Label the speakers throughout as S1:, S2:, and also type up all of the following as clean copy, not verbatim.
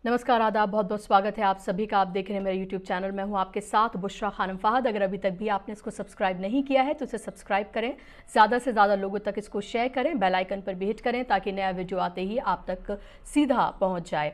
S1: नमस्कार, आदाब, बहुत बहुत स्वागत है आप सभी का। आप देख रहे हैं मेरे यूट्यूब चैनल। मैं हूं आपके साथ बुशरा खानम फाहद। अगर अभी तक भी आपने इसको सब्सक्राइब नहीं किया है तो इसे सब्सक्राइब करें, ज़्यादा से ज़्यादा लोगों तक इसको शेयर करें, बेल आइकन पर भी हिट करें ताकि नया वीडियो आते ही आप तक सीधा पहुंच जाए।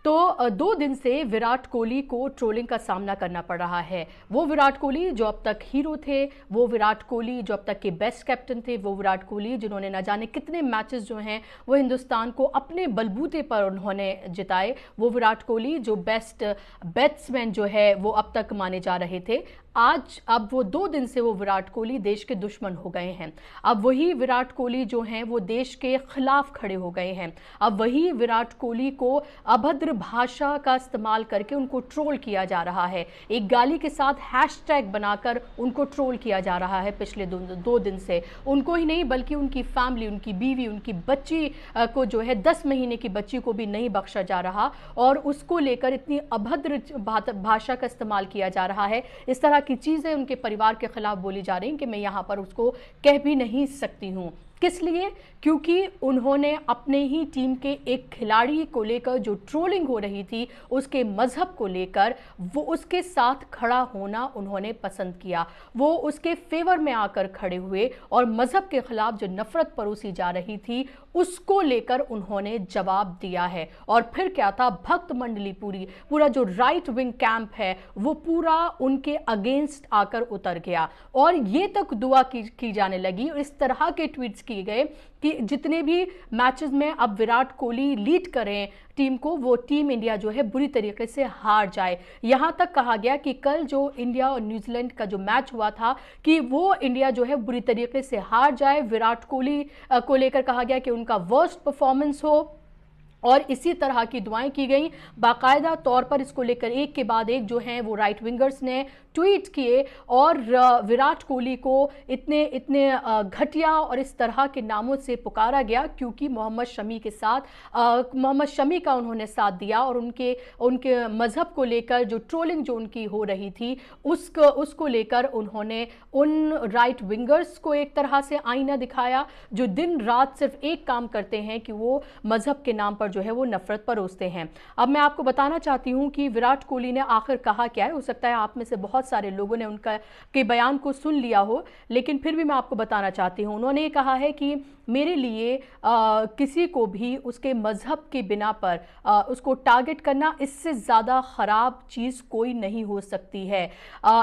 S1: तो 2 दिन से विराट कोहली को ट्रोलिंग का सामना करना पड़ रहा है। वो विराट कोहली जो अब तक हीरो थे, वो विराट कोहली जो अब तक के बेस्ट कैप्टन थे, वो विराट कोहली जिन्होंने न जाने कितने मैचेस जो हैं वो हिंदुस्तान को अपने बलबूते पर उन्होंने जिताए, वो विराट कोहली जो बेस्ट बैट्समैन जो है वो अब तक माने जा रहे थे। अब वो 2 दिन से वो विराट कोहली देश के दुश्मन हो गए हैं। अब वही विराट कोहली जो हैं वो देश के खिलाफ खड़े हो गए हैं। अब वही विराट कोहली को अभद्र भाषा का इस्तेमाल करके उनको ट्रोल किया जा रहा है। एक गाली के साथ हैशटैग बनाकर उनको ट्रोल किया जा रहा है पिछले 2 दिन से। उनको ही नहीं बल्कि उनकी फैमिली, उनकी बीवी, उनकी बच्ची को जो है 10 महीने की बच्ची को भी नहीं बख्शा जा रहा और उसको लेकर इतनी अभद्र भाषा का इस्तेमाल किया जा रहा है। इस तरह की चीज़ें उनके परिवार के खिलाफ बोली जा रही हैं कि मैं यहाँ पर उसको कह भी नहीं सकती हूँ। किस लिए? क्योंकि उन्होंने अपने ही टीम के एक खिलाड़ी को लेकर जो ट्रोलिंग हो रही थी, उसके मजहब को लेकर वो उसके साथ खड़ा होना उन्होंने पसंद किया। वो उसके फेवर में आकर खड़े हुए और मजहब के खिलाफ जो नफरत परोसी जा रही थी उसको लेकर उन्होंने जवाब दिया है। और फिर क्या था, भक्त मंडली पूरा जो राइट विंग कैंप है वो पूरा उनके अगेंस्ट आकर उतर गया और ये तक दुआ की जाने लगी और इस तरह के ट्वीट्स किए गए कि जितने भी मैचेस में अब विराट कोहली लीड करें टीम को, वो टीम इंडिया जो है बुरी तरीके से हार जाए। यहां तक कहा गया कि कल जो इंडिया और न्यूजीलैंड का जो मैच हुआ था कि वो इंडिया जो है बुरी तरीके से हार जाए। विराट कोहली को लेकर कहा गया कि उनका वर्स्ट परफॉर्मेंस हो और इसी तरह की दुआएं की गई। बाकायदा तौर पर इसको लेकर एक के बाद एक जो हैं वो राइट विंगर्स ने ट्वीट किए और विराट कोहली को इतने घटिया और इस तरह के नामों से पुकारा गया क्योंकि मोहम्मद शमी के साथ मोहम्मद शमी का उन्होंने साथ दिया और उनके मजहब को लेकर जो ट्रोलिंग जो उनकी हो रही थी उसको लेकर उन्होंने उन राइट विंगर्स को एक तरह से आईना दिखाया जो दिन रात सिर्फ एक काम करते हैं कि वो मजहब के नाम पर जो है वो नफरत परोसते हैं। अब मैं आपको बताना चाहती हूं कि विराट कोहली ने आखिर कहा क्या है। हो सकता है आप में से बहुत सारे लोगों ने उनका के बयान को सुन लिया हो, लेकिन फिर भी मैं आपको बताना चाहती हूं। उन्होंने ये कहा है कि मेरे लिए किसी को भी उसके मजहब के बिना पर उसको टारगेट करना, इससे ज़्यादा ख़राब चीज़ कोई नहीं हो सकती है।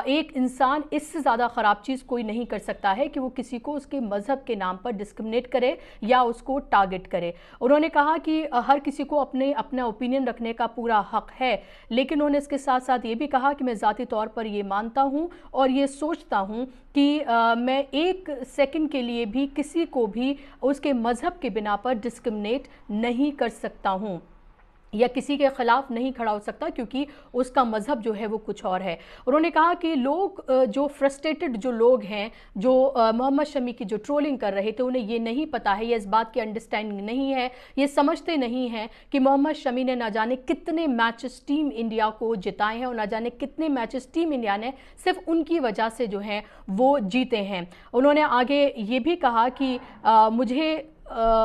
S1: एक इंसान इससे ज़्यादा ख़राब चीज़ कोई नहीं कर सकता है कि वो किसी को उसके मजहब के नाम पर डिस्क्रिमिनेट करे या उसको टारगेट करे। उन्होंने कहा कि हर किसी को अपना ओपिनियन रखने का पूरा हक है, लेकिन उन्होंने इसके साथ साथ ये भी कहा कि मैं ज़ाती तौर पर ये मानता हूँ और ये सोचता हूँ कि मैं एक सेकंड के लिए भी किसी को भी उसके मजहब के बिना पर डिस्क्रिमिनेट नहीं कर सकता हूँ या किसी के खिलाफ नहीं खड़ा हो सकता क्योंकि उसका मजहब जो है वो कुछ और है। उन्होंने कहा कि लोग जो फ्रस्ट्रेटेड जो लोग हैं, जो मोहम्मद शमी की जो ट्रोलिंग कर रहे थे, उन्हें ये नहीं पता है, ये इस बात की अंडरस्टैंडिंग नहीं है, ये समझते नहीं हैं कि मोहम्मद शमी ने ना जाने कितने मैचेस टीम इंडिया को जिताए हैं और ना जाने कितने मैचेस टीम इंडिया ने सिर्फ उनकी वजह से जो हैं वो जीते हैं। उन्होंने आगे ये भी कहा कि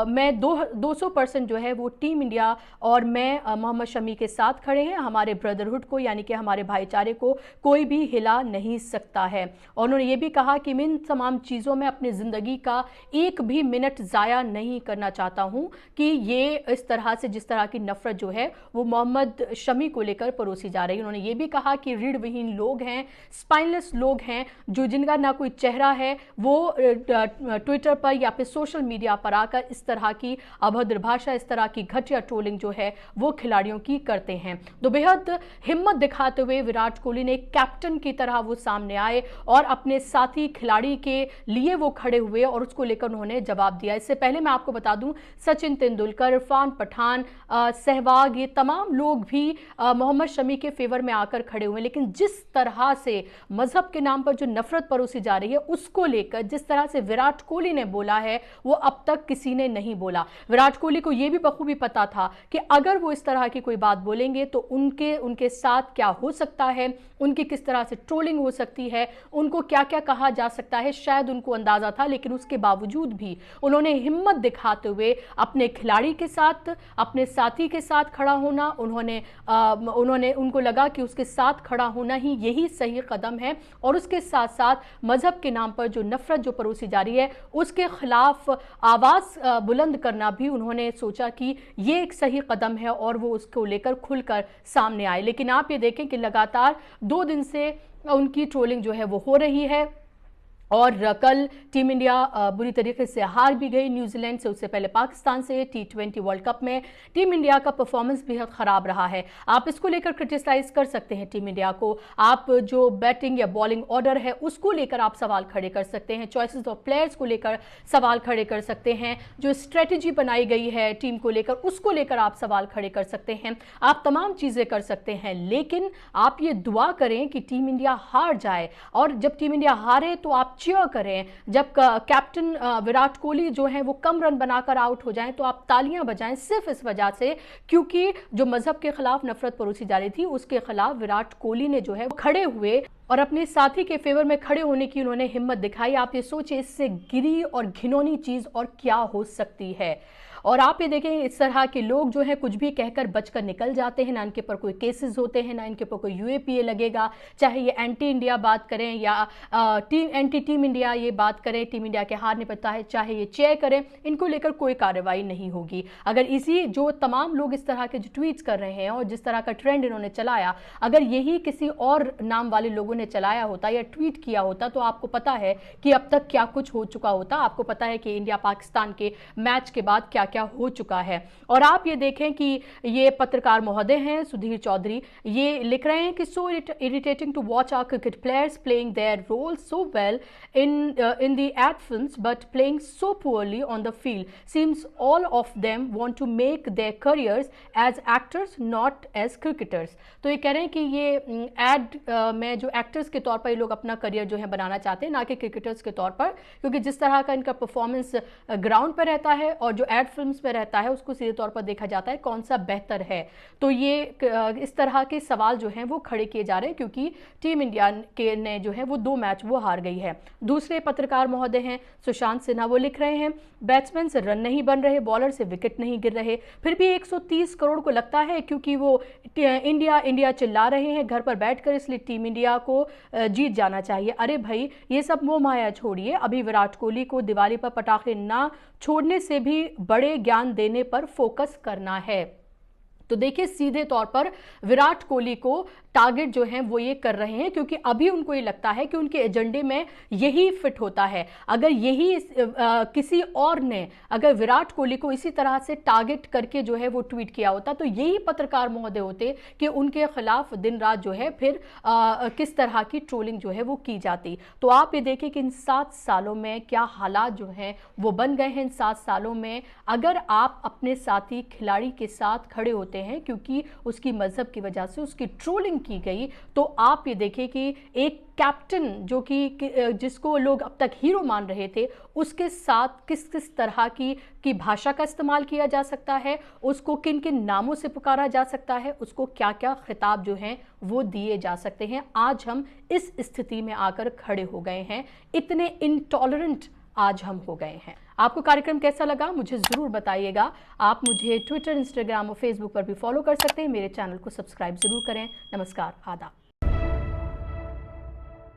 S1: मैं 200% जो है वो टीम इंडिया और मैं मोहम्मद शमी के साथ खड़े हैं। हमारे ब्रदरहुड को यानी कि हमारे भाईचारे को कोई भी हिला नहीं सकता है। और उन्होंने ये भी कहा कि मैं इन तमाम चीज़ों में अपनी ज़िंदगी का एक भी मिनट ज़ाया नहीं करना चाहता हूँ कि ये इस तरह से जिस तरह की नफ़रत जो है वो मोहम्मद शमी को लेकर परोसी जा रही है। उन्होंने ये भी कहा कि रीढ़ विहीन लोग हैं, स्पाइनलेस लोग हैं, जो जिनका ना कोई चेहरा है, वो ट्विटर पर या फिर सोशल मीडिया पर आकर इस तरह की अभद्र भाषा, इस तरह की घटिया ट्रोलिंग जो है वो खिलाड़ियों की करते हैं। तो बेहद हिम्मत दिखाते हुए विराट कोहली ने कैप्टन की तरह वो सामने आए और अपने साथी खिलाड़ी के लिए वो खड़े हुए और उसको लेकर उन्होंने जवाब दिया। इससे पहले मैं आपको बता दूं, सचिन तेंदुलकर, इरफान पठान, सहवाग, ये तमाम लोग भी मोहम्मद शमी के फेवर में आकर खड़े हुए, लेकिन जिस तरह से मजहब के नाम पर जो नफरत परोसी जा रही है उसको लेकर जिस तरह से विराट कोहली ने बोला है वो अब तक किसी किसी ने नहीं बोला। विराट कोहली को यह भी बखूबी पता था कि अगर वो इस तरह की कोई बात बोलेंगे तो उनके साथ क्या हो सकता है, उनकी किस तरह से ट्रोलिंग हो सकती है, उनको क्या क्या कहा जा सकता है, शायद उनको अंदाजा था। लेकिन उसके बावजूद भी उन्होंने हिम्मत दिखाते हुए अपने खिलाड़ी के साथ, अपने साथी के साथ खड़ा होना, उनको लगा कि उसके साथ खड़ा होना ही यही सही कदम है, और उसके साथ साथ मजहब के नाम पर जो नफरत जो परोसी जा रही है उसके खिलाफ आवाज बुलंद करना भी उन्होंने सोचा कि ये एक सही कदम है, और वो उसको लेकर खुलकर सामने आए। लेकिन आप ये देखें कि लगातार 2 दिन से उनकी ट्रोलिंग जो है वो हो रही है, और कल टीम इंडिया बुरी तरीके से हार भी गई न्यूजीलैंड से, उससे पहले पाकिस्तान से। T20 वर्ल्ड कप में टीम इंडिया का परफॉर्मेंस बेहद ख़राब रहा है। आप इसको लेकर क्रिटिसाइज कर सकते हैं टीम इंडिया को, आप जो बैटिंग या बॉलिंग ऑर्डर है उसको लेकर आप सवाल खड़े कर सकते हैं, चॉइसेस ऑफ प्लेयर्स को लेकर सवाल खड़े कर सकते हैं, जो स्ट्रेटजी बनाई गई है टीम को लेकर उसको लेकर आप सवाल खड़े कर सकते हैं, आप तमाम चीज़ें कर सकते हैं। लेकिन आप ये दुआ करें कि टीम इंडिया हार जाए, और जब टीम इंडिया हारे तो आप चीयर करें। जब कैप्टन विराट कोहली जो हैं वो कम रन बनाकर आउट हो जाएं तो आप तालियां बजाएं, सिर्फ इस वजह से क्योंकि जो मजहब के खिलाफ नफरत परोसी जा रही थी उसके खिलाफ विराट कोहली ने जो है खड़े हुए और अपने साथी के फेवर में खड़े होने की उन्होंने हिम्मत दिखाई। आप ये सोचिए इससे गिरी और घिनौनी चीज और क्या हो सकती है। और आप ये देखें इस तरह के लोग जो है कुछ भी कहकर बचकर निकल जाते हैं, ना इनके पर कोई केसेस होते हैं, ना इनके पर कोई UAPA लगेगा, चाहे ये एंटी इंडिया बात करें या एंटी टीम इंडिया ये बात करें, टीम इंडिया के हारने पर चाहे ये चेयर करें, इनको लेकर कोई कार्रवाई नहीं होगी। अगर इसी जो तमाम लोग इस तरह के जो ट्वीट्स कर रहे हैं और जिस तरह का ट्रेंड इन्होंने चलाया, अगर यही किसी और नाम वाले लोगों ने चलाया होता या ट्वीट किया होता तो आपको पता है कि अब तक क्या कुछ हो चुका होता। आपको पता है कि इंडिया पाकिस्तान के मैच के बाद क्या क्या हो चुका है। और आप ये देखें कि ये पत्रकार महोदय हैं सुधीर चौधरी, ये लिख रहे हैं कि so irritating to watch our cricket players playing their role so well in the ad films but playing so poorly on the field seems all of them want to make their careers as actors not as cricketers. तो ये कह रहे हैं कि ये add में जो actors के तौर पर ये लोग अपना करियर जो है बनाना चाहते हैं, ना कि क्रिकेटर्स के तौर पर, क्योंकि जिस तरह का इनका परफॉर्मेंस ग्राउंड पर रहता है और जो एड फिल्म्स में रहता है उसको सीधे तौर पर देखा जाता है कौन सा बेहतर है। तो ये इस तरह के सवाल जो हैं वो खड़े किए जा रहे हैं क्योंकि टीम इंडिया के ने जो है वो 2 मैच वो हार गई है। दूसरे पत्रकार महोदय हैं सुशांत सिन्हा, वो लिख रहे हैं बैट्समैन से रन नहीं बन रहे, बॉलर से विकेट नहीं गिर रहे, फिर भी 130 करोड़ को लगता है क्योंकि वो इंडिया चिल्ला रहे हैं घर पर बैठकर, इसलिए टीम इंडिया को जीत जाना चाहिए। अरे भाई ये सब मोह माया छोड़िए, अभी विराट कोहली को दिवाली पर पटाखे ना छोड़ने से भी बड़े ज्ञान देने पर फोकस करना है। तो देखिए सीधे तौर पर विराट कोहली को टारगेट जो है वो ये कर रहे हैं क्योंकि अभी उनको ये लगता है कि उनके एजेंडे में यही फिट होता है। अगर यही किसी और ने अगर विराट कोहली को इसी तरह से टारगेट करके जो है वो ट्वीट किया होता तो यही पत्रकार महोदय होते कि उनके खिलाफ दिन रात जो है फिर किस तरह की ट्रोलिंग जो है वो की जाती। तो आप ये देखिए कि इन 7 सालों में क्या हालात जो हैं वो बन गए हैं। इन 7 सालों में अगर आप अपने साथी खिलाड़ी के साथ खड़े होते हैं क्योंकि उसकी मजहब की वजह से उसकी ट्रोलिंग की गई, तो आप ये देखिए कि एक कैप्टन जो कि जिसको लोग अब तक हीरो मान रहे थे उसके साथ किस किस तरह की भाषा का इस्तेमाल किया जा सकता है, उसको किन किन नामों से पुकारा जा सकता है, उसको क्या क्या खिताब जो हैं वो दिए जा सकते हैं। आज हम इस स्थिति में आकर खड़े हो गए हैं, इतने इंटॉलरेंट आज हम हो गए हैं। आपको कार्यक्रम कैसा लगा मुझे ज़रूर बताइएगा। आप मुझे ट्विटर, इंस्टाग्राम और फेसबुक पर भी फॉलो कर सकते हैं। मेरे चैनल को सब्सक्राइब ज़रूर करें। नमस्कार, आदाब।